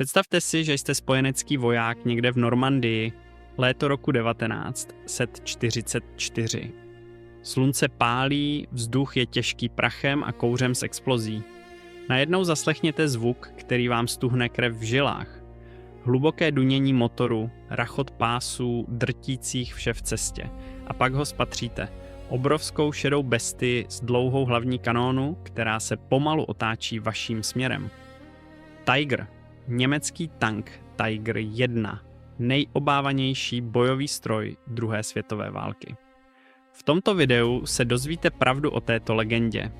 Představte si, že jste spojenecký voják někde v Normandii, léto roku 1944. Slunce pálí, vzduch je těžký prachem a kouřem z explozí. Najednou zaslechněte zvuk, který vám stuhne krev v žilách. Hluboké dunění motoru, rachot pásů, drtících vše v cestě. A pak ho spatříte. Obrovskou šedou bestii s dlouhou hlavní kanónu, která se pomalu otáčí vaším směrem. Tiger, německý tank Tiger 1, nejobávanější bojový stroj druhé světové války. V tomto videu se dozvíte pravdu o této legendě.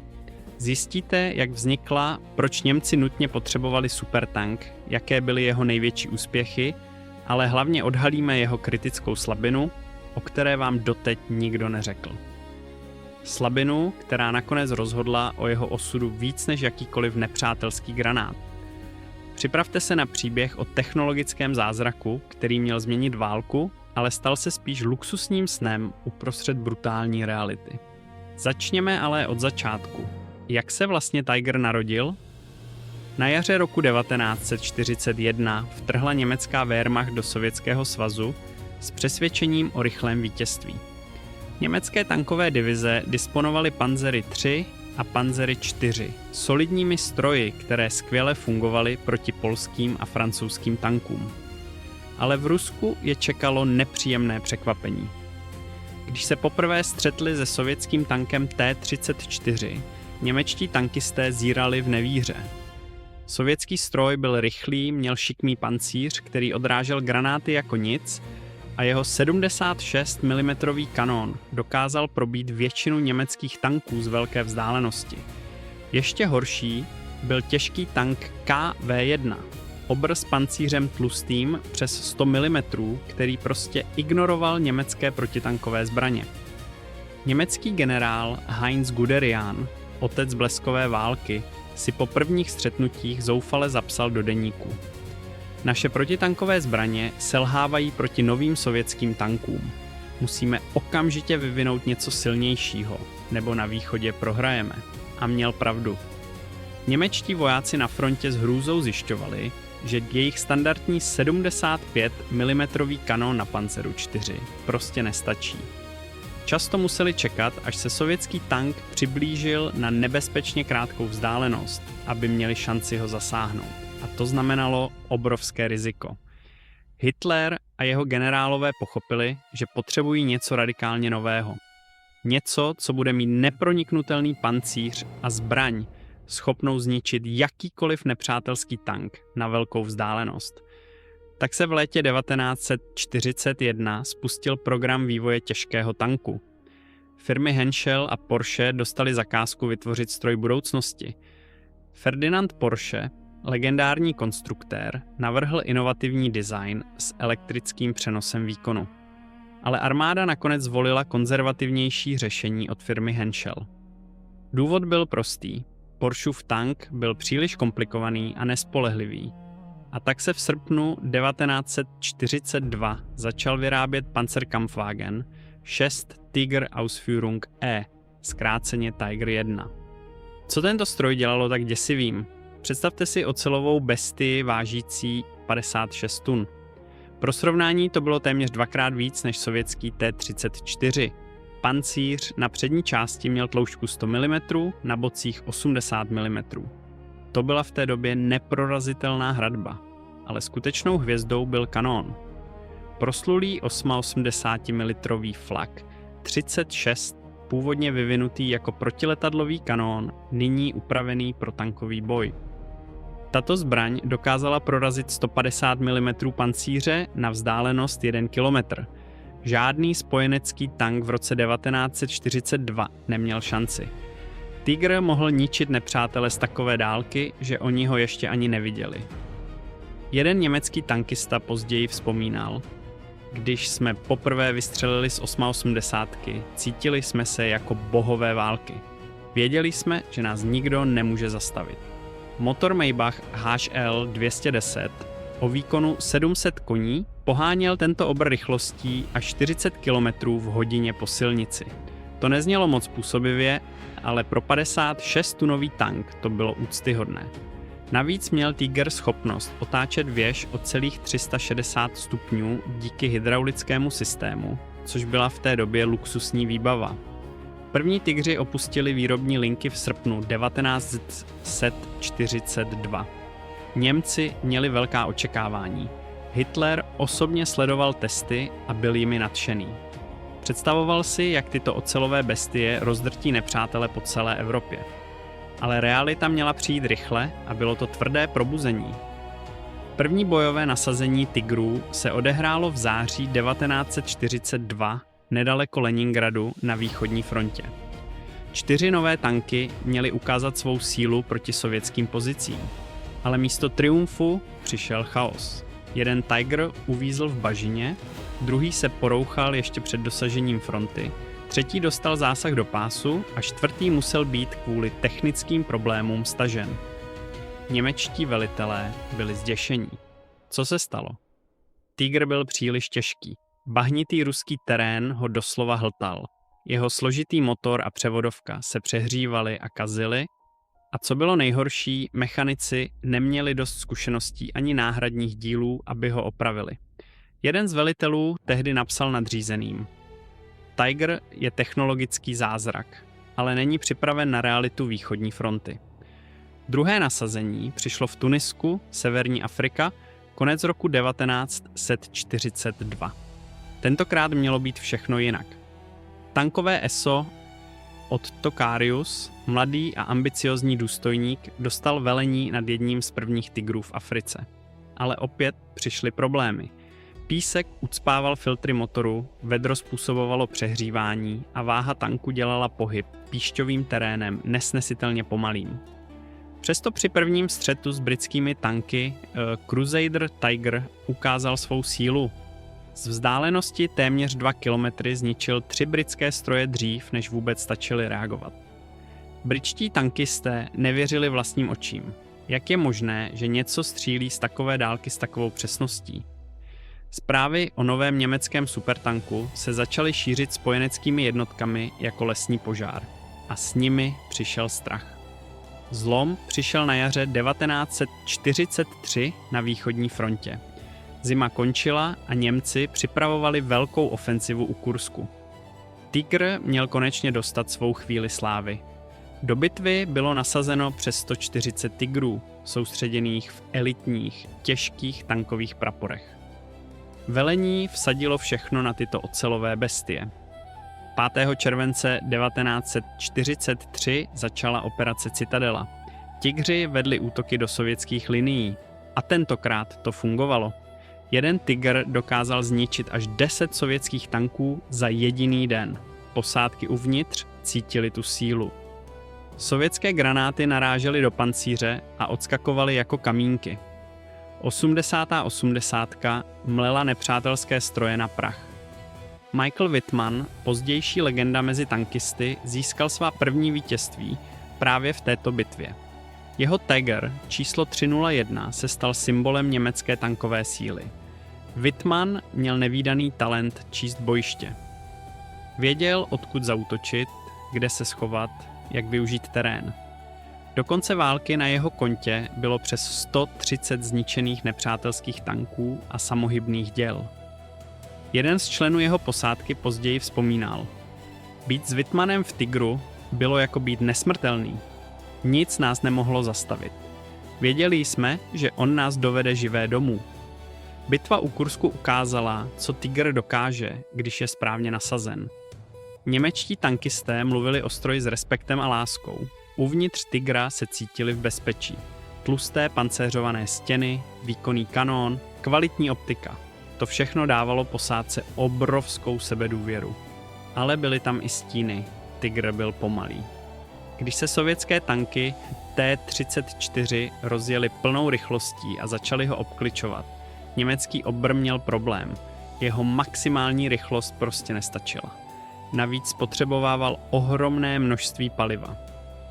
Zjistíte, jak vznikla, proč Němci nutně potřebovali supertank, jaké byly jeho největší úspěchy, ale hlavně odhalíme jeho kritickou slabinu, o které vám doteď nikdo neřekl. Slabinu, která nakonec rozhodla o jeho osudu víc než jakýkoliv nepřátelský granát. Připravte se na příběh o technologickém zázraku, který měl změnit válku, ale stal se spíš luxusním snem uprostřed brutální reality. Začněme ale od začátku. Jak se vlastně Tiger narodil? Na jaře roku 1941 vtrhla německá Wehrmacht do Sovětského svazu s přesvědčením o rychlém vítězství. Německé tankové divize disponovaly Panzery III a Panzery IV, solidními stroji, které skvěle fungovaly proti polským a francouzským tankům. Ale v Rusku je čekalo nepříjemné překvapení. Když se poprvé střetli se sovětským tankem T-34, němečtí tankisté zírali v nevíře. Sovětský stroj byl rychlý, měl šikmý pancíř, který odrážel granáty jako nic, a jeho 76 mm kanón dokázal probít většinu německých tanků z velké vzdálenosti. Ještě horší byl těžký tank KV-1, obr s pancířem tlustým přes 100 mm, který prostě ignoroval německé protitankové zbraně. Německý generál Heinz Guderian, otec bleskové války, si po prvních střetnutích zoufale zapsal do deníku: naše protitankové zbraně selhávají proti novým sovětským tankům. Musíme okamžitě vyvinout něco silnějšího, nebo na východě prohrajeme. A měl pravdu. Němečtí vojáci na frontě s hrůzou zjišťovali, že jejich standardní 75 mm kanón na Panzeru 4 prostě nestačí. Často museli čekat, až se sovětský tank přiblížil na nebezpečně krátkou vzdálenost, aby měli šanci ho zasáhnout. A to znamenalo obrovské riziko. Hitler a jeho generálové pochopili, že potřebují něco radikálně nového. Něco, co bude mít neproniknutelný pancíř a zbraň, schopnou zničit jakýkoliv nepřátelský tank na velkou vzdálenost. Tak se v létě 1941 spustil program vývoje těžkého tanku. Firmy Henschel a Porsche dostali zakázku vytvořit stroj budoucnosti. Ferdinand Porsche, legendární konstruktér, navrhl inovativní design s elektrickým přenosem výkonu. Ale armáda nakonec zvolila konzervativnější řešení od firmy Henschel. Důvod byl prostý. Porschův tank byl příliš komplikovaný a nespolehlivý. A tak se v srpnu 1942 začal vyrábět Panzerkampfwagen 6 Tiger Ausführung E, zkráceně Tiger 1. Co tento stroj dělalo tak děsivým? Představte si ocelovou bestii vážící 56 tun. Pro srovnání to bylo téměř dvakrát víc než sovětský T-34. Pancíř na přední části měl tloušťku 100 mm, na bocích 80 mm. To byla v té době neprorazitelná hradba, ale skutečnou hvězdou byl kanón. Proslulý 88 mm flak 36, původně vyvinutý jako protiletadlový kanón, nyní upravený pro tankový boj. Tato zbraň dokázala prorazit 150 mm pancíře na vzdálenost 1 km. Žádný spojenecký tank v roce 1942 neměl šanci. Tiger mohl ničit nepřátele z takové dálky, že oni ho ještě ani neviděli. Jeden německý tankista později vzpomínal: když jsme poprvé vystřelili z 88, cítili jsme se jako bohové války. Věděli jsme, že nás nikdo nemůže zastavit. Motor Maybach HL 210 o výkonu 700 koní poháněl tento obr rychlostí až 40 km v hodině po silnici. To neznělo moc působivě, ale pro 56-tunový tank to bylo úctyhodné. Navíc měl Tiger schopnost otáčet věž o celých 360 stupňů díky hydraulickému systému, což byla v té době luxusní výbava. První Tigři opustili výrobní linky v srpnu 1942. Němci měli velká očekávání. Hitler osobně sledoval testy a byl jimi nadšený. Představoval si, jak tyto ocelové bestie rozdrtí nepřátele po celé Evropě. Ale realita měla přijít rychle a bylo to tvrdé probuzení. První bojové nasazení Tigrů se odehrálo v září 1942 nedaleko Leningradu na východní frontě. 4 nové tanky měly ukázat svou sílu proti sovětským pozicím. Ale místo triumfu přišel chaos. Jeden Tiger uvízl v bažině, druhý se porouchal ještě před dosažením fronty, třetí dostal zásah do pásu a čtvrtý musel být kvůli technickým problémům stažen. Němečtí velitelé byli zděšení. Co se stalo? Tiger byl příliš těžký. Bahnitý ruský terén ho doslova hltal. Jeho složitý motor a převodovka se přehřívaly a kazily, a co bylo nejhorší, mechanici neměli dost zkušeností ani náhradních dílů, aby ho opravili. Jeden z velitelů tehdy napsal nadřízeným: Tiger je technologický zázrak, ale není připraven na realitu východní fronty. Druhé nasazení přišlo v Tunisku, severní Afrika, konec roku 1942. Tentokrát mělo být všechno jinak. Tankové ESO od Tokarius, mladý a ambiciozní důstojník, dostal velení nad jedním z prvních Tigrů v Africe. Ale opět přišly problémy. Písek ucpával filtry motoru, vedro způsobovalo přehřívání a váha tanku dělala pohyb píšťovým terénem nesnesitelně pomalým. Přesto při prvním střetu s britskými tanky Crusader Tiger ukázal svou sílu. Z vzdálenosti téměř 2 kilometry zničil 3 britské stroje dřív, než vůbec stačili reagovat. Britští tankisté nevěřili vlastním očím. Jak je možné, že něco střílí z takové dálky s takovou přesností? Zprávy o novém německém supertanku se začaly šířit spojeneckými jednotkami jako lesní požár. A s nimi přišel strach. Zlom přišel na jaře 1943 na východní frontě. Zima končila a Němci připravovali velkou ofenzivu u Kursku. Tiger měl konečně dostat svou chvíli slávy. Do bitvy bylo nasazeno přes 140 Tigrů, soustředěných v elitních, těžkých tankových praporech. Velení vsadilo všechno na tyto ocelové bestie. 5. července 1943 začala operace Citadela. Tigři vedli útoky do sovětských linií a tentokrát to fungovalo. Jeden Tiger dokázal zničit až 10 sovětských tanků za jediný den. Posádky uvnitř cítili tu sílu. Sovětské granáty narážely do pancíře a odskakovaly jako kamínky. 80. mlela nepřátelské stroje na prach. Michael Wittmann, pozdější legenda mezi tankisty, získal svá první vítězství právě v této bitvě. Jeho Tiger číslo 301 se stal symbolem německé tankové síly. Wittmann měl nevídaný talent číst bojiště. Věděl, odkud zaútočit, kde se schovat, jak využít terén. Do konce války na jeho kontě bylo přes 130 zničených nepřátelských tanků a samohybných děl. Jeden z členů jeho posádky později vzpomínal: být s Wittmannem v Tigru bylo jako být nesmrtelný. Nic nás nemohlo zastavit. Věděli jsme, že on nás dovede živé domů. Bitva u Kursku ukázala, co Tiger dokáže, když je správně nasazen. Němečtí tankisté mluvili o stroji s respektem a láskou. Uvnitř Tigra se cítili v bezpečí. Tlusté pancéřované stěny, výkonný kanón, kvalitní optika. To všechno dávalo posádce obrovskou sebedůvěru. Ale byly tam i stíny. Tiger byl pomalý. Když se sovětské tanky T-34 rozjeli plnou rychlostí a začaly ho obkličovat, německý obr měl problém. Jeho maximální rychlost prostě nestačila. Navíc potřebovával ohromné množství paliva.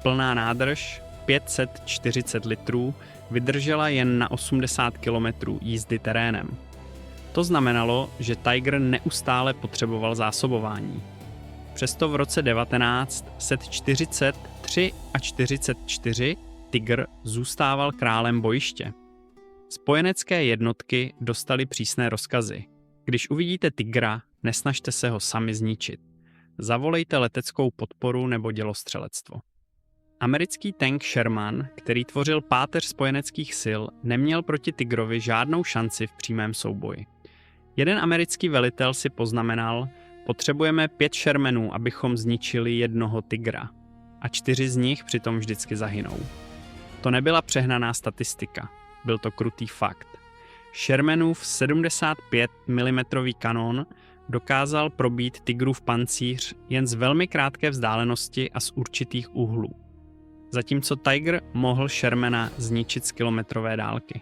Plná nádrž, 540 litrů, vydržela jen na 80 km jízdy terénem. To znamenalo, že Tiger neustále potřeboval zásobování. Přesto v roce 1943 a 44 Tygr zůstával králem bojiště. Spojenecké jednotky dostaly přísné rozkazy. Když uvidíte tygra, nesnažte se ho sami zničit. Zavolejte leteckou podporu nebo dělostřelectvo. Americký tank Sherman, který tvořil páteř spojeneckých sil, neměl proti tygrovi žádnou šanci v přímém souboji. Jeden americký velitel si poznamenal: potřebujeme 5 Shermanů, abychom zničili jednoho tygra. A 4 z nich přitom vždycky zahynou. To nebyla přehnaná statistika, byl to krutý fakt. Shermanův 75 mm kanón dokázal probít tygrův pancíř jen z velmi krátké vzdálenosti a z určitých úhlů. Zatímco Tiger mohl Shermana zničit z kilometrové dálky.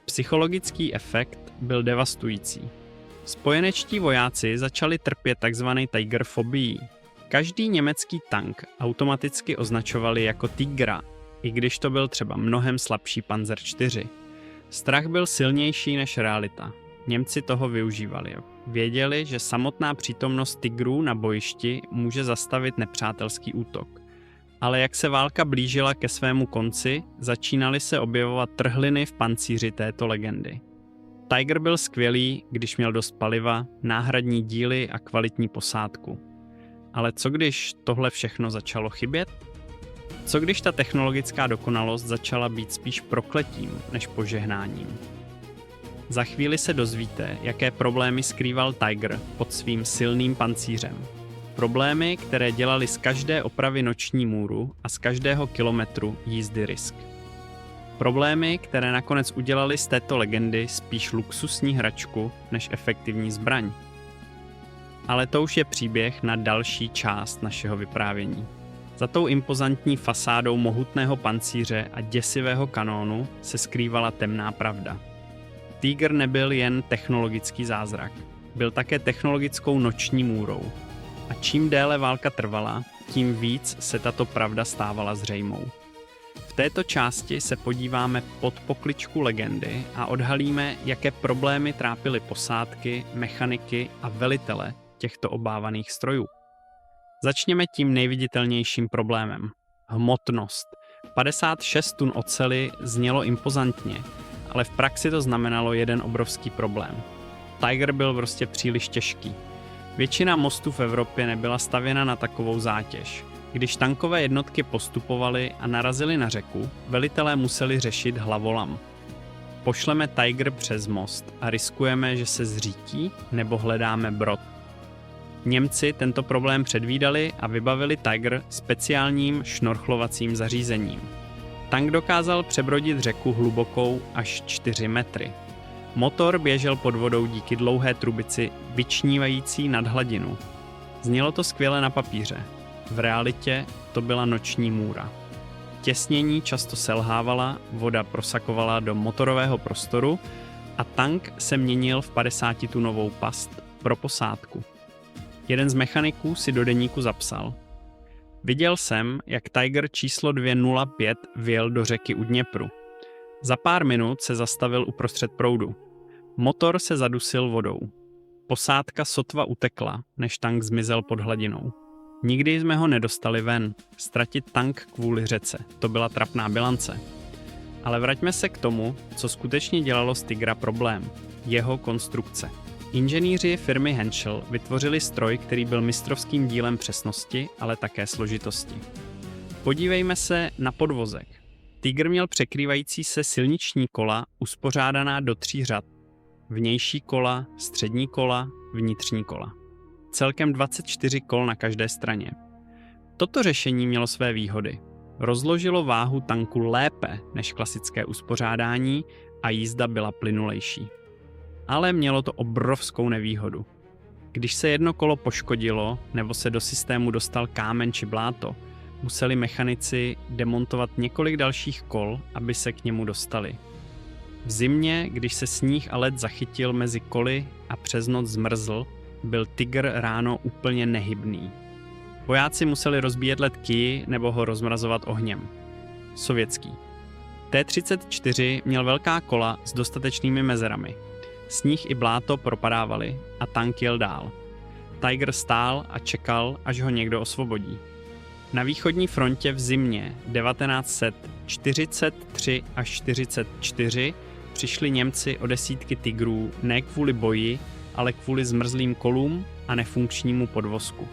Psychologický efekt byl devastující. Spojenečtí vojáci začali trpět tzv. Tigerfobii. Každý německý tank automaticky označovali jako Tigra, i když to byl třeba mnohem slabší Panzer IV. Strach byl silnější než realita. Němci toho využívali. Věděli, že samotná přítomnost tygrů na bojišti může zastavit nepřátelský útok. Ale jak se válka blížila ke svému konci, začínaly se objevovat trhliny v pancíři této legendy. Tiger byl skvělý, když měl dost paliva, náhradní díly a kvalitní posádku. Ale co když tohle všechno začalo chybět? Co když ta technologická dokonalost začala být spíš prokletím než požehnáním? Za chvíli se dozvíte, jaké problémy skrýval Tiger pod svým silným pancířem. Problémy, které dělaly z každé opravy noční můru a z každého kilometru jízdy risk. Problémy, které nakonec udělaly z této legendy spíš luxusní hračku než efektivní zbraň. Ale to už je příběh na další část našeho vyprávění. Za tou impozantní fasádou mohutného pancíře a děsivého kanónu se skrývala temná pravda. Tiger nebyl jen technologický zázrak, byl také technologickou noční můrou. A čím déle válka trvala, tím víc se tato pravda stávala zřejmou. V této části se podíváme pod pokličku legendy a odhalíme, jaké problémy trápily posádky, mechaniky a velitele těchto obávaných strojů. Začněme tím nejviditelnějším problémem. Hmotnost. 56 tun oceli znělo impozantně, ale v praxi to znamenalo jeden obrovský problém. Tiger byl prostě příliš těžký. Většina mostů v Evropě nebyla stavěna na takovou zátěž. Když tankové jednotky postupovaly a narazily na řeku, velitelé museli řešit hlavolam. Pošleme Tiger přes most a riskujeme, že se zřítí, nebo hledáme brod. Němci tento problém předvídali a vybavili Tiger speciálním šnorchlovacím zařízením. Tank dokázal přebrodit řeku hlubokou až 4 metry. Motor běžel pod vodou díky dlouhé trubici vyčnívající nad hladinu. Znělo to skvěle na papíře. V realitě to byla noční můra. Těsnění často selhávala, voda prosakovala do motorového prostoru a tank se měnil v 50tunovou past pro posádku. Jeden z mechaniků si do deníku zapsal: viděl jsem, jak Tiger číslo 205 vyjel do řeky u Dněpru. Za pár minut se zastavil uprostřed proudu. Motor se zadusil vodou. Posádka sotva utekla, než tank zmizel pod hladinou. Nikdy jsme ho nedostali ven. Ztratit tank kvůli řece, to byla trapná bilance. Ale vraťme se k tomu, co skutečně dělalo z Tigra problém. Jeho konstrukce. Inženýři firmy Henschel vytvořili stroj, který byl mistrovským dílem přesnosti, ale také složitosti. Podívejme se na podvozek. Tiger měl překrývající se silniční kola uspořádaná do 3 řad. Vnější kola, střední kola, vnitřní kola. Celkem 24 kol na každé straně. Toto řešení mělo své výhody. Rozložilo váhu tanku lépe než klasické uspořádání a jízda byla plynulejší. Ale mělo to obrovskou nevýhodu. Když se jedno kolo poškodilo nebo se do systému dostal kámen či bláto, museli mechanici demontovat několik dalších kol, aby se k němu dostali. V zimě, když se sníh a led zachytil mezi koly a přes noc zmrzl, byl Tiger ráno úplně nehybný. Vojáci museli rozbíjet led kyji nebo ho rozmrazovat ohněm. Sovětský. T-34 měl velká kola s dostatečnými mezerami. Sníh i bláto propadávali a tank jel dál. Tiger stál a čekal, až ho někdo osvobodí. Na východní frontě v zimě 1900 43 až 44 přišli Němci o desítky Tigrů ne kvůli boji, ale kvůli zmrzlým kolům a nefunkčnímu podvozku.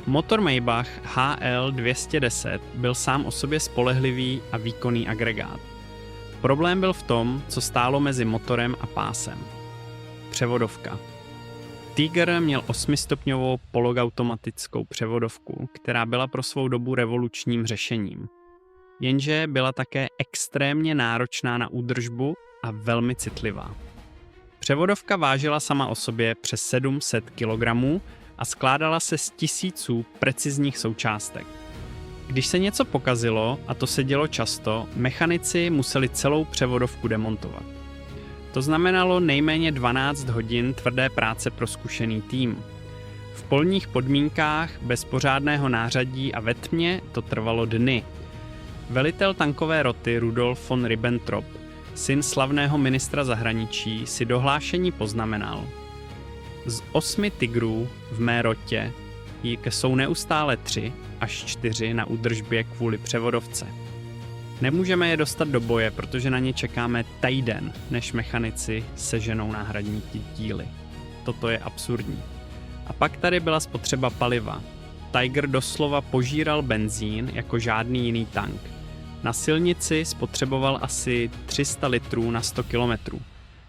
Motor Maybach HL210 byl sám o sobě spolehlivý a výkonný agregát. Problém byl v tom, co stálo mezi motorem a pásem. Převodovka. Tiger měl 8stupňovou pologautomatickou převodovku, která byla pro svou dobu revolučním řešením. Jenže byla také extrémně náročná na údržbu a velmi citlivá. Převodovka vážila sama o sobě přes 700 kg a skládala se z tisíců precizních součástek. Když se něco pokazilo, a to se dělo často, mechanici museli celou převodovku demontovat. To znamenalo nejméně 12 hodin tvrdé práce pro zkušený tým. V polních podmínkách, bez pořádného nářadí a ve tmě to trvalo dny. Velitel tankové roty Rudolf von Ribbentrop, syn slavného ministra zahraničí, si do hlášení poznamenal: z 8 Tigrů v mé rotě jsou neustále 3 až 4 na údržbě kvůli převodovce. Nemůžeme je dostat do boje, protože na ně čekáme týden, než mechanici seženou náhradní díly. Toto je absurdní. A pak tady byla spotřeba paliva. Tiger doslova požíral benzín jako žádný jiný tank. Na silnici spotřeboval asi 300 litrů na 100 kilometrů.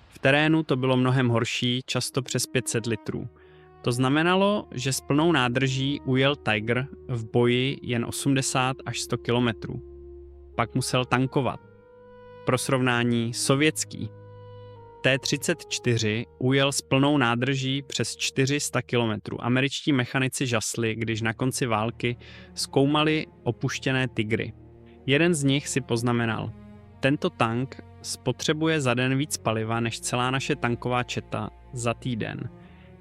V terénu to bylo mnohem horší, často přes 500 litrů. To znamenalo, že s plnou nádrží ujel Tiger v boji jen 80 až 100 kilometrů. Pak musel tankovat. Pro srovnání sovětský T-34 ujel s plnou nádrží přes 400 km. Američtí mechanici žasli, když na konci války zkoumali opuštěné Tigry. Jeden z nich si poznamenal: tento tank spotřebuje za den víc paliva než celá naše tanková četa za týden.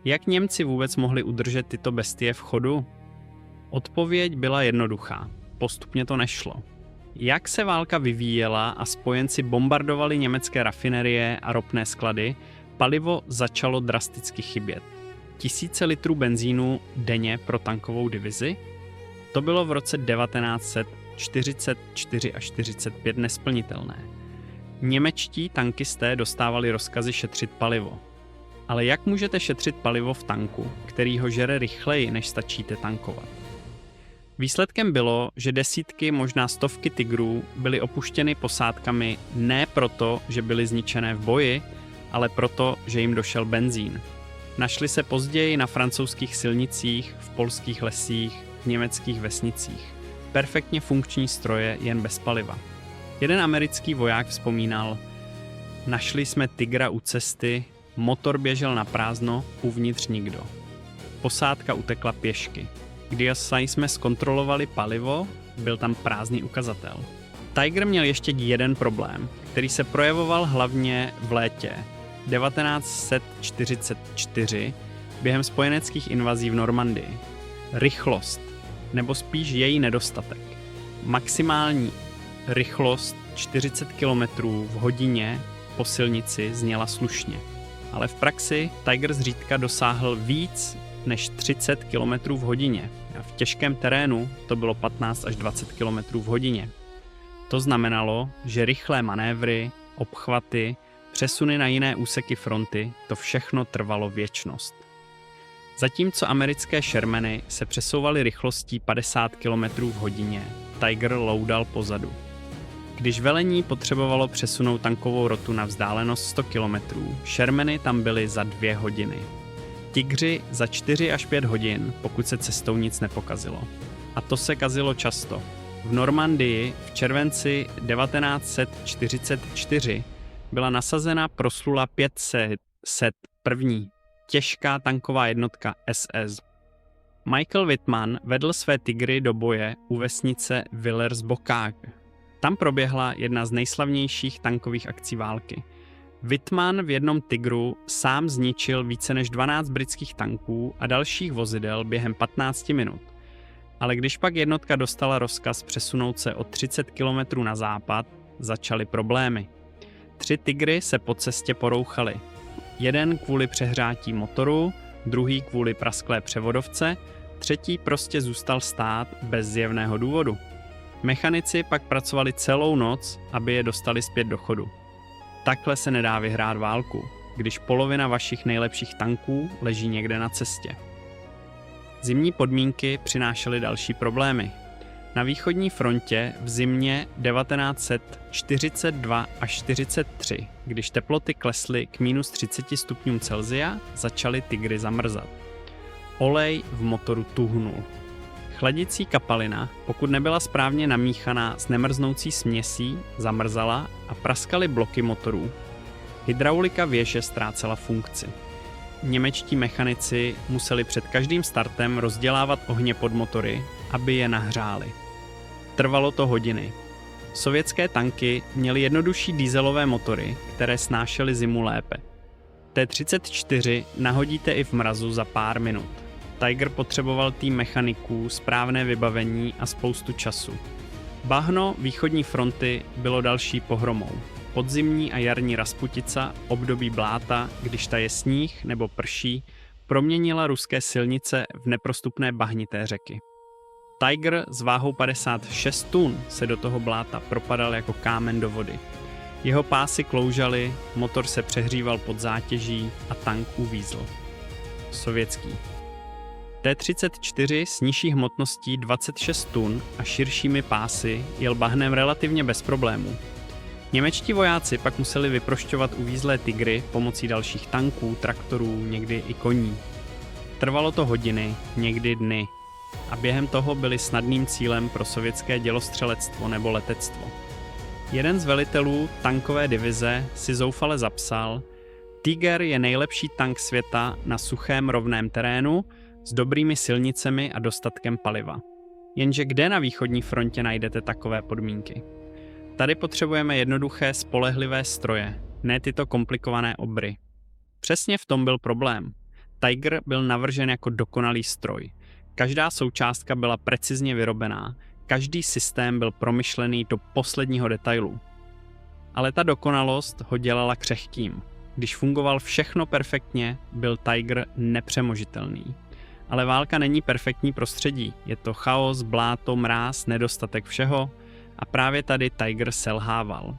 Jak Němci vůbec mohli udržet tyto bestie v chodu? Odpověď byla jednoduchá. Postupně to nešlo. Jak se válka vyvíjela a spojenci bombardovali německé rafinerie a ropné sklady, palivo začalo drasticky chybět. Tisíce litrů benzínu denně pro tankovou divizi? To bylo v roce 1944 a 45 nesplnitelné. Němečtí tankisté dostávali rozkazy šetřit palivo. Ale jak můžete šetřit palivo v tanku, který ho žere rychleji, než stačíte tankovat? Výsledkem bylo, že desítky, možná stovky Tigrů byly opuštěny posádkami ne proto, že byly zničené v boji, ale proto, že jim došel benzín. Našli se později na francouzských silnicích, v polských lesích, v německých vesnicích. Perfektně funkční stroje jen bez paliva. Jeden americký voják vzpomínal: našli jsme Tigra u cesty, motor běžel na prázdno, uvnitř nikdo. Posádka utekla pěšky. Když jsme zkontrolovali palivo, byl tam prázdný ukazatel. Tiger měl ještě jeden problém, který se projevoval hlavně v létě 1944 během spojeneckých invazí v Normandii. Rychlost, nebo spíš její nedostatek. Maximální rychlost 40 km v hodině po silnici zněla slušně, ale v praxi Tiger zřídka dosáhl víc než 30 km v hodině. A v těžkém terénu to bylo 15 až 20 km v hodině. To znamenalo, že rychlé manévry, obchvaty, přesuny na jiné úseky fronty, to všechno trvalo věčnost. Zatímco americké Shermany se přesouvaly rychlostí 50 km v hodině, Tiger loudal pozadu. Když velení potřebovalo přesunout tankovou rotu na vzdálenost 100 km, Shermany tam byly za 2 hodiny. Tigři za 4 až 5 hodin, pokud se cestou nic nepokazilo. A to se kazilo často. V Normandii v červenci 1944 byla nasazena proslula 501. těžká tanková jednotka SS. Michael Wittmann vedl své Tigry do boje u vesnice Villers-Bocage. Tam proběhla jedna z nejslavnějších tankových akcí války. Wittmann v jednom Tigru sám zničil více než 12 britských tanků a dalších vozidel během 15 minut. Ale když pak jednotka dostala rozkaz přesunout se o 30 km na západ, začaly problémy. 3 Tigry se po cestě porouchaly. Jeden kvůli přehrátí motoru, druhý kvůli prasklé převodovce, třetí prostě zůstal stát bez zjevného důvodu. Mechanici pak pracovali celou noc, aby je dostali zpět do chodu. Takhle se nedá vyhrát válku, když polovina vašich nejlepších tanků leží někde na cestě. Zimní podmínky přinášely další problémy. Na východní frontě v zimě 1942 až 43, když teploty klesly k minus 30 stupňům Celsia, začaly Tigry zamrzat. Olej v motoru tuhnul. Chladicí kapalina, pokud nebyla správně namíchaná s nemrznoucí směsí, zamrzala a praskaly bloky motorů. Hydraulika věže ztrácela funkci. Němečtí mechanici museli před každým startem rozdělávat ohně pod motory, aby je nahřáli. Trvalo to hodiny. Sovětské tanky měly jednodušší dieselové motory, které snášely zimu lépe. T-34 nahodíte i v mrazu za pár minut. Tiger potřeboval tým mechaniků, správné vybavení a spoustu času. Bahno východní fronty bylo další pohromou. Podzimní a jarní Rasputica, období bláta, když taje sníh nebo prší, proměnila ruské silnice v neprostupné bahnité řeky. Tiger s váhou 56 tun se do toho bláta propadal jako kámen do vody. Jeho pásy kloužaly, motor se přehříval pod zátěží a tank uvízl. Sovětský. T-34 s nižší hmotností 26 tun a širšími pásy jel bahnem relativně bez problémů. Němečtí vojáci pak museli vyprošťovat uvízlé Tigry pomocí dalších tanků, traktorů, někdy i koní. Trvalo to hodiny, někdy dny. A během toho byli snadným cílem pro sovětské dělostřelectvo nebo letectvo. Jeden z velitelů tankové divize si zoufale zapsal: Tiger je nejlepší tank světa na suchém rovném terénu s dobrými silnicemi a dostatkem paliva. Jenže kde na východní frontě najdete takové podmínky? Tady potřebujeme jednoduché, spolehlivé stroje, ne tyto komplikované obry. Přesně v tom byl problém. Tiger byl navržen jako dokonalý stroj. Každá součástka byla precizně vyrobená, každý systém byl promyšlený do posledního detailu. Ale ta dokonalost ho dělala křehkým. Když fungoval všechno perfektně, byl Tiger nepřemožitelný. Ale válka není perfektní prostředí, je to chaos, bláto, mráz, nedostatek všeho a právě tady Tiger selhával.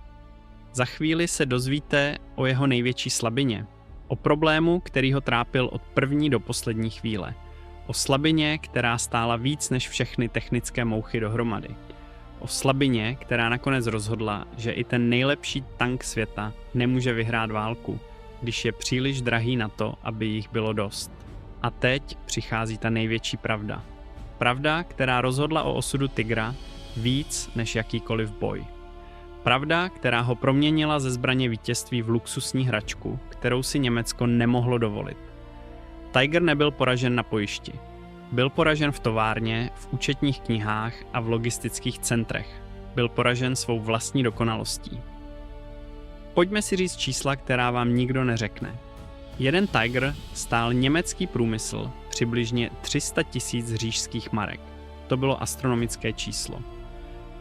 Za chvíli se dozvíte o jeho největší slabině, o problému, který ho trápil od první do poslední chvíle. O slabině, která stála víc než všechny technické mouchy dohromady. O slabině, která nakonec rozhodla, že i ten nejlepší tank světa nemůže vyhrát válku, když je příliš drahý na to, aby jich bylo dost. A teď přichází ta největší pravda. Pravda, která rozhodla o osudu Tigra víc než jakýkoliv boj. Pravda, která ho proměnila ze zbraně vítězství v luxusní hračku, kterou si Německo nemohlo dovolit. Tiger nebyl poražen na bojišti. Byl poražen v továrně, v účetních knihách a v logistických centrech. Byl poražen svou vlastní dokonalostí. Pojďme si říct čísla, která vám nikdo neřekne. Jeden Tiger stál německý průmysl přibližně 300 000 říšských marek. To bylo astronomické číslo.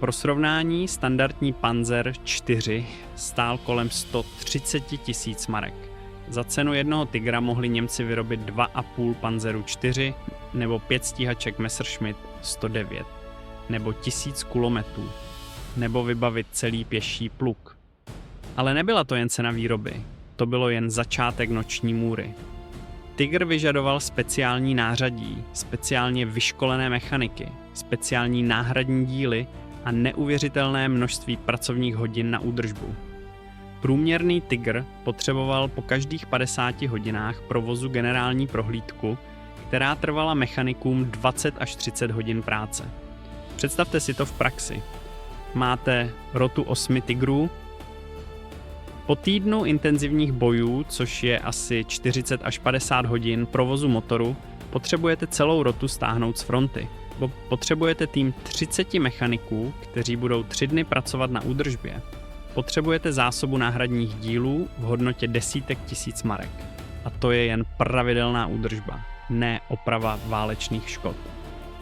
Pro srovnání standardní Panzer IV stál kolem 130 000 marek. Za cenu jednoho Tigra mohli Němci vyrobit 2,5 Panzeru 4 nebo 5 stíhaček Messerschmitt 109 nebo 1000 kulometů nebo vybavit celý pěší pluk. Ale nebyla to jen cena výroby, to bylo jen začátek noční můry. Tiger vyžadoval speciální nářadí, speciálně vyškolené mechaniky, speciální náhradní díly a neuvěřitelné množství pracovních hodin na údržbu. Průměrný Tiger potřeboval po každých 50 hodinách provozu generální prohlídku, která trvala mechanikům 20 až 30 hodin práce. Představte si to v praxi. Máte rotu 8 Tigrů. Po týdnu intenzivních bojů, což je asi 40 až 50 hodin provozu motoru, potřebujete celou rotu stáhnout z fronty. Potřebujete tým 30 mechaniků, kteří budou 3 dny pracovat na údržbě. Potřebujete zásobu náhradních dílů v hodnotě desítek tisíc marek. A to je jen pravidelná údržba, ne oprava válečných škod.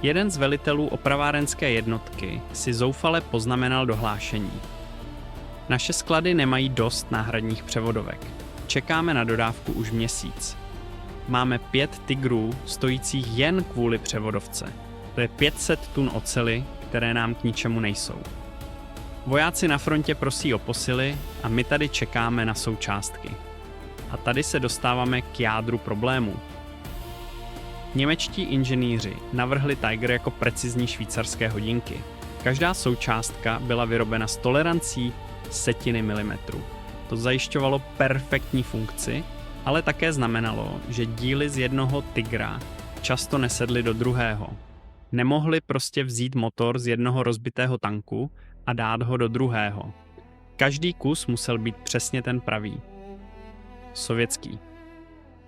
Jeden z velitelů opravárenské jednotky si zoufale poznamenal dohlášení. Naše sklady nemají dost náhradních převodovek. Čekáme na dodávku už měsíc. Máme 5 Tigrů stojících jen kvůli převodovce. To je 500 tun oceli, které nám k ničemu nejsou. Vojáci na frontě prosí o posily a my tady čekáme na součástky. A tady se dostáváme k jádru problému. Němečtí inženýři navrhli Tiger jako precizní švýcarské hodinky. Každá součástka byla vyrobena s tolerancí setiny milimetru. To zajišťovalo perfektní funkci, ale také znamenalo, že díly z jednoho Tigra často nesedly do druhého. Nemohli prostě vzít motor z jednoho rozbitého tanku a dát ho do druhého. Každý kus musel být přesně ten pravý. Sovětský.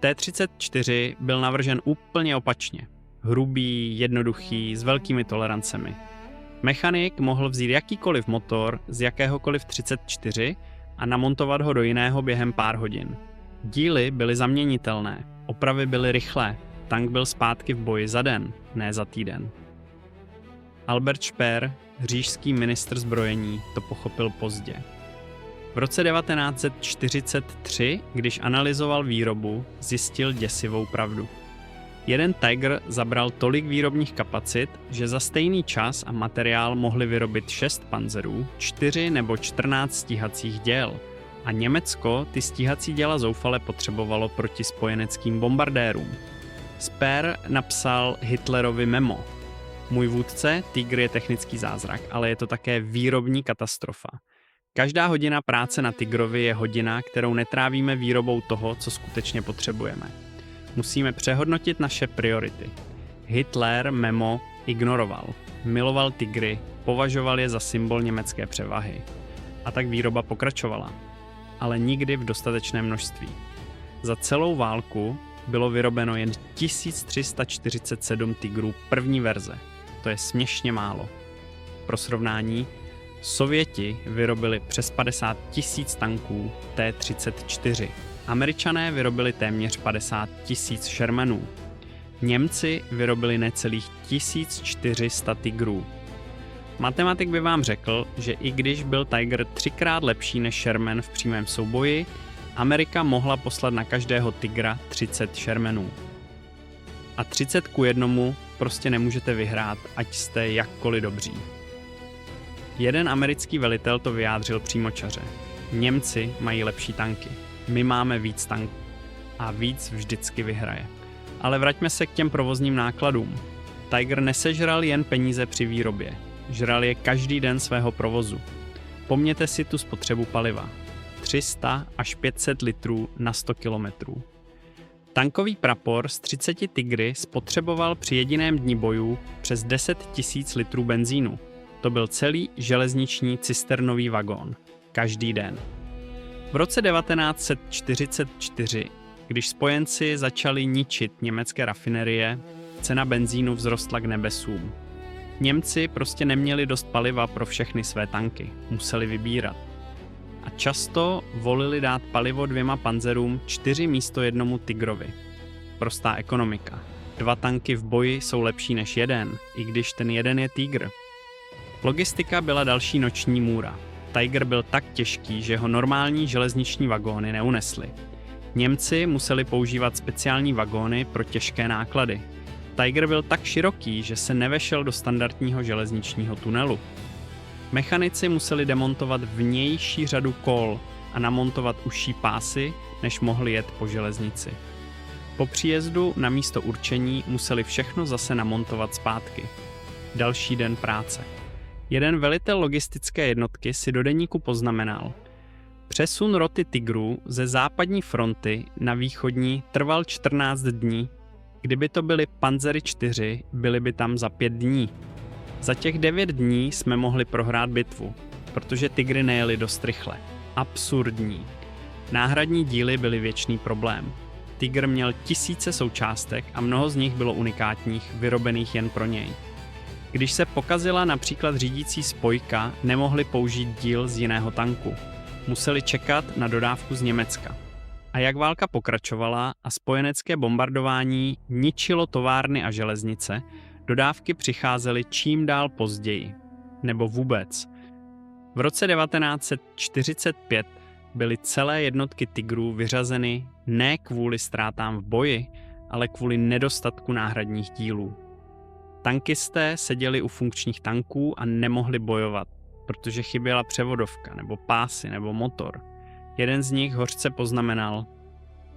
T-34 byl navržen úplně opačně. Hrubý, jednoduchý, s velkými tolerancemi. Mechanik mohl vzít jakýkoliv motor z jakéhokoliv 34 a namontovat ho do jiného během pár hodin. Díly byly zaměnitelné, opravy byly rychlé, tank byl zpátky v boji za den, ne za týden. Albert Speer, říšský ministr zbrojení, to pochopil pozdě. V roce 1943, když analyzoval výrobu, zjistil děsivou pravdu. Jeden Tiger zabral tolik výrobních kapacit, že za stejný čas a materiál mohli vyrobit 6 panzerů, 4 nebo 14 stíhacích děl. A Německo ty stíhací děla zoufale potřebovalo proti spojeneckým bombardérům. Speer napsal Hitlerovi memo. Můj vůdce, Tiger je technický zázrak, ale je to také výrobní katastrofa. Každá hodina práce na Tigrovi je hodina, kterou netrávíme výrobou toho, co skutečně potřebujeme. Musíme přehodnotit naše priority. Hitler memo ignoroval. Miloval Tigry, považoval je za symbol německé převahy. A tak výroba pokračovala. Ale nikdy v dostatečném množství. Za celou válku bylo vyrobeno jen 1347 Tigrů první verze. To je směšně málo. Pro srovnání, Sověti vyrobili přes 50 000 tanků T-34. Američané vyrobili téměř 50 000 Shermanů. Němci vyrobili necelých 1400 Tigrů. Matematik by vám řekl, že i když byl Tiger 3krát lepší než Sherman v přímém souboji, Amerika mohla poslat na každého Tigra 30 Shermanů. A 30:1 prostě nemůžete vyhrát, ať jste jakkoliv dobří. Jeden americký velitel to vyjádřil přímočaře. Němci mají lepší tanky. My máme víc tanků. A víc vždycky vyhraje. Ale vraťme se k těm provozním nákladům. Tiger nesežral jen peníze při výrobě. Žral je každý den svého provozu. Pomněte si tu spotřebu paliva. 300 až 500 litrů na 100 kilometrů. Tankový prapor z 30 Tigry spotřeboval při jediném dni bojů přes 10 000 litrů benzínu. To byl celý železniční cisternový vagón. Každý den. V roce 1944, když spojenci začali ničit německé rafinerie, cena benzínu vzrostla k nebesům. Němci prostě neměli dost paliva pro všechny své tanky. Museli vybírat. A často volili dát palivo 2 panzerům 4 místo 1 Tigrovi. Prostá ekonomika. 2 tanky v boji jsou lepší než 1, i když ten jeden je Tiger. Logistika byla další noční můra. Tiger byl tak těžký, že ho normální železniční vagóny neunesly. Němci museli používat speciální vagóny pro těžké náklady. Tiger byl tak široký, že se nevešel do standardního železničního tunelu. Mechanici museli demontovat vnější řadu kol a namontovat užší pásy, než mohli jet po železnici. Po příjezdu na místo určení museli všechno zase namontovat zpátky. Další den práce. Jeden velitel logistické jednotky si do deníku poznamenal: přesun roty Tigrů ze západní fronty na východní trval 14 dní. Kdyby to byly Panzery 4, byly by tam za 5 dní. Za těch 9 dní jsme mohli prohrát bitvu, protože Tigry nejeli dost rychle. Absurdní. Náhradní díly byly věčný problém. Tiger měl tisíce součástek a mnoho z nich bylo unikátních, vyrobených jen pro něj. Když se pokazila například řídící spojka, nemohli použít díl z jiného tanku. Museli čekat na dodávku z Německa. A jak válka pokračovala a spojenecké bombardování ničilo továrny a železnice, dodávky přicházely čím dál později. Nebo vůbec. V roce 1945 byly celé jednotky Tigrů vyřazeny ne kvůli ztrátám v boji, ale kvůli nedostatku náhradních dílů. Tankisté seděli u funkčních tanků a nemohli bojovat, protože chyběla převodovka, nebo pásy, nebo motor. Jeden z nich hořce poznamenal: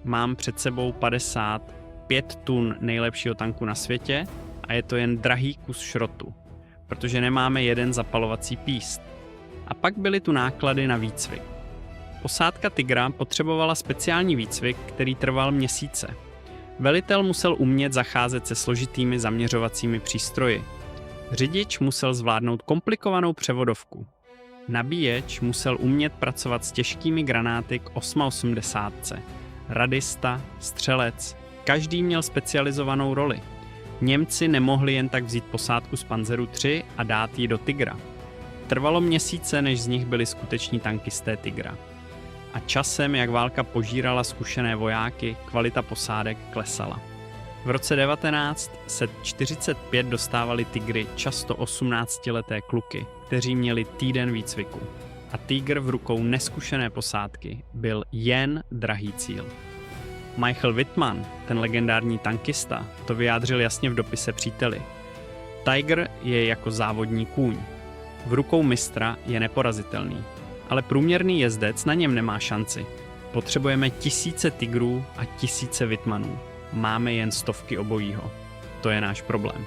mám před sebou 55 tun nejlepšího tanku na světě a je to jen drahý kus šrotu, protože nemáme jeden zapalovací píst. A pak byly tu náklady na výcvik. Posádka Tigra potřebovala speciální výcvik, který trval měsíce. Velitel musel umět zacházet se složitými zaměřovacími přístroji. Řidič musel zvládnout komplikovanou převodovku. Nabíječ musel umět pracovat s těžkými granáty k 880. Radista, střelec, každý měl specializovanou roli. Němci nemohli jen tak vzít posádku z Panzeru 3 a dát ji do Tigra. Trvalo měsíce, než z nich byli skuteční tankisté Tigra. A časem, jak válka požírala zkušené vojáky, kvalita posádek klesala. V roce 1945 dostávali Tigry často 18leté kluky, kteří měli týden výcviku. A Tiger v rukou neskušené posádky byl jen drahý cíl. Michael Wittmann, ten legendární tankista, to vyjádřil jasně v dopise příteli. Tiger je jako závodní kůň. V rukou mistra je neporazitelný, ale průměrný jezdec na něm nemá šanci. Potřebujeme tisíce Tigrů a tisíce Wittmannů. Máme jen stovky obojího. To je náš problém.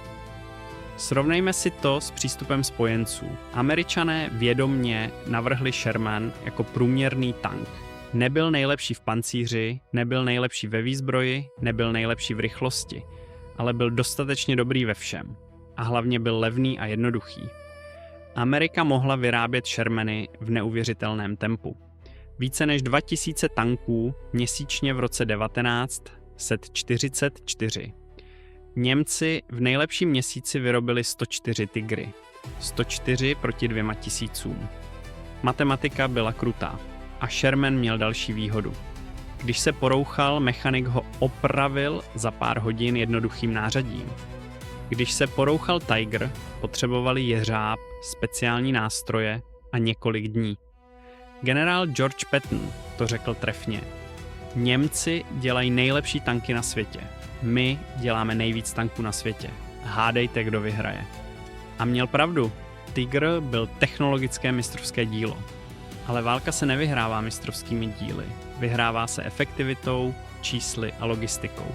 Srovnejme si to s přístupem spojenců. Američané vědomně navrhli Sherman jako průměrný tank. Nebyl nejlepší v pancíři, nebyl nejlepší ve výzbroji, nebyl nejlepší v rychlosti, ale byl dostatečně dobrý ve všem. A hlavně byl levný a jednoduchý. Amerika mohla vyrábět Shermany v neuvěřitelném tempu. Více než 2000 tanků měsíčně v roce 1944. Němci v nejlepším měsíci vyrobili 104 Tigry. 104 proti 2000. Matematika byla krutá. A Sherman měl další výhodu. Když se porouchal, mechanik ho opravil za pár hodin jednoduchým nářadím. Když se porouchal Tiger, potřebovali jeřáb, speciální nástroje a několik dní. Generál George Patton to řekl trefně. Němci dělají nejlepší tanky na světě. My děláme nejvíc tanků na světě. Hádejte, kdo vyhraje. A měl pravdu. Tiger byl technologické mistrovské dílo. Ale válka se nevyhrává mistrovskými díly. Vyhrává se efektivitou, čísly a logistikou.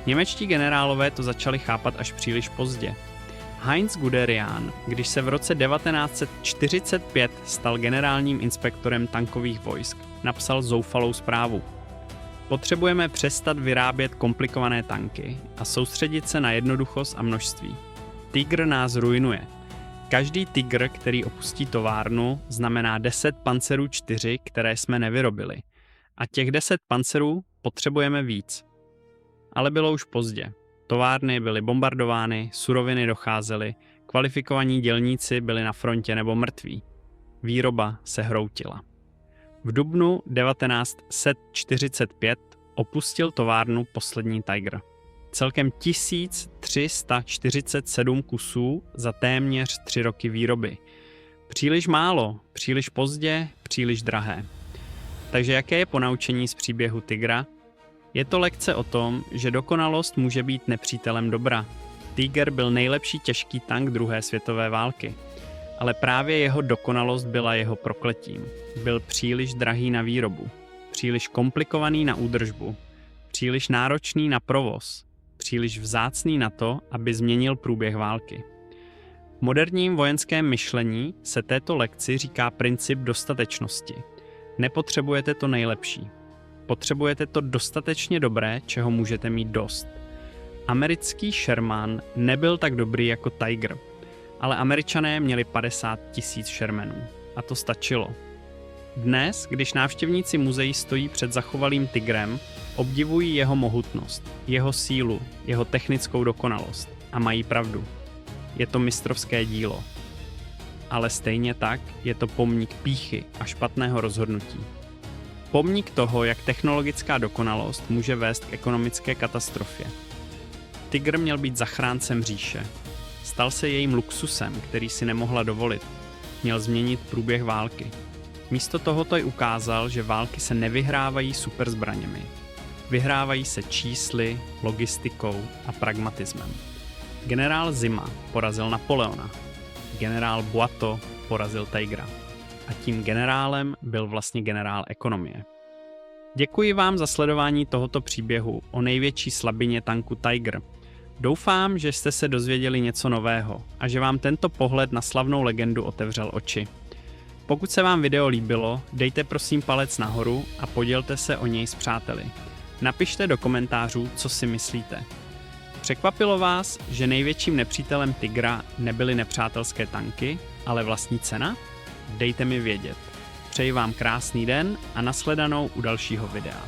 Němečtí generálové to začali chápat až příliš pozdě. Heinz Guderian, když se v roce 1945 stal generálním inspektorem tankových vojsk, napsal zoufalou zprávu. Potřebujeme přestat vyrábět komplikované tanky a soustředit se na jednoduchost a množství. Tiger nás ruinuje. Každý Tiger, který opustí továrnu, znamená 10 Panzerů 4, které jsme nevyrobili. A těch 10 Panzerů potřebujeme víc. Ale bylo už pozdě. Továrny byly bombardovány, suroviny docházely, kvalifikovaní dělníci byli na frontě nebo mrtví. Výroba se hroutila. V dubnu 1945 opustil továrnu poslední Tiger. Celkem 1347 kusů za téměř 3 roky výroby. Příliš málo, příliš pozdě, příliš drahé. Takže jaké je ponaučení z příběhu Tigra? Je to lekce o tom, že dokonalost může být nepřítelem dobra. Tiger byl nejlepší těžký tank druhé světové války. Ale právě jeho dokonalost byla jeho prokletím. Byl příliš drahý na výrobu, příliš komplikovaný na údržbu, příliš náročný na provoz, příliš vzácný na to, aby změnil průběh války. V moderním vojenském myšlení se této lekci říká princip dostatečnosti. Nepotřebujete to nejlepší. Potřebujete to dostatečně dobré, čeho můžete mít dost. Americký Sherman nebyl tak dobrý jako Tiger, ale Američané měli 50 000 Shermanů. A to stačilo. Dnes, když návštěvníci muzeí stojí před zachovalým Tigrem, obdivují jeho mohutnost, jeho sílu, jeho technickou dokonalost. A mají pravdu. Je to mistrovské dílo. Ale stejně tak je to pomník pýchy a špatného rozhodnutí. Pomník toho, jak technologická dokonalost může vést k ekonomické katastrofě. Tiger měl být zachráncem říše. Stal se jejím luxusem, který si nemohla dovolit. Měl změnit průběh války. Místo toho to ukázal, že války se nevyhrávají superzbraněmi. Vyhrávají se čísly, logistikou a pragmatismem. Generál Zima porazil Napoleona. Generál Buato porazil Tigra. A tím generálem byl vlastně generál ekonomie. Děkuji vám za sledování tohoto příběhu o největší slabině tanku Tiger. Doufám, že jste se dozvěděli něco nového a že vám tento pohled na slavnou legendu otevřel oči. Pokud se vám video líbilo, dejte prosím palec nahoru a podělte se o něj s přáteli. Napište do komentářů, co si myslíte. Překvapilo vás, že největším nepřítelem Tigra nebyly nepřátelské tanky, ale vlastní cena? Dejte mi vědět. Přeji vám krásný den a nashledanou u dalšího videa.